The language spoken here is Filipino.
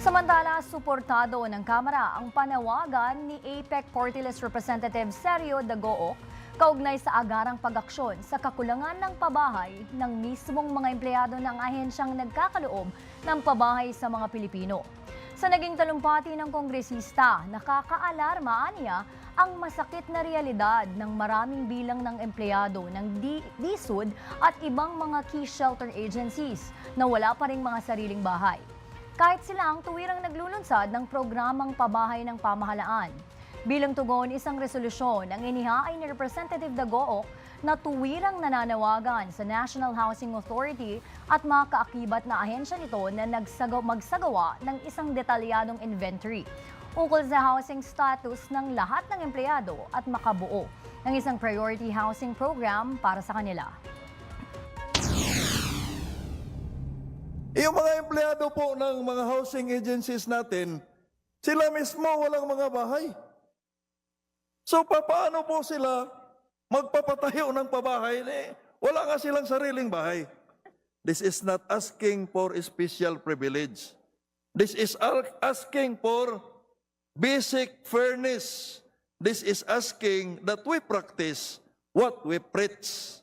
Samantala, suportado ng Kamara ang panawagan ni APEC Party List Representative Sergio Dagook kaugnay sa agarang pag-aksyon sa kakulangan ng pabahay ng mismong mga empleyado ng ahensyang nagkakaloob ng pabahay sa mga Pilipino. Sa naging talumpati ng kongresista, nakakaalarma niya ang masakit na realidad ng maraming bilang ng empleyado ng DSUD at ibang mga key shelter agencies na wala pa ring mga sariling bahay. Kahit sila ang tuwirang naglulunsad ng programang pabahay ng pamahalaan. Bilang tugon, isang resolusyon ang inihaay ni Representative Dagook na tuwirang nananawagan sa National Housing Authority at mga kaakibat na ahensya nito na magsagawa ng isang detalyadong inventory ukol sa housing status ng lahat ng empleyado at makabuo ng isang priority housing program para sa kanila. Yung mga empleyado po ng mga housing agencies natin, sila mismo walang mga bahay. So paano po sila magpapatayo ng pabahay? Wala nga silang sariling bahay. This is not asking for a special privilege. This is asking for basic fairness. This is asking that we practice what we preach.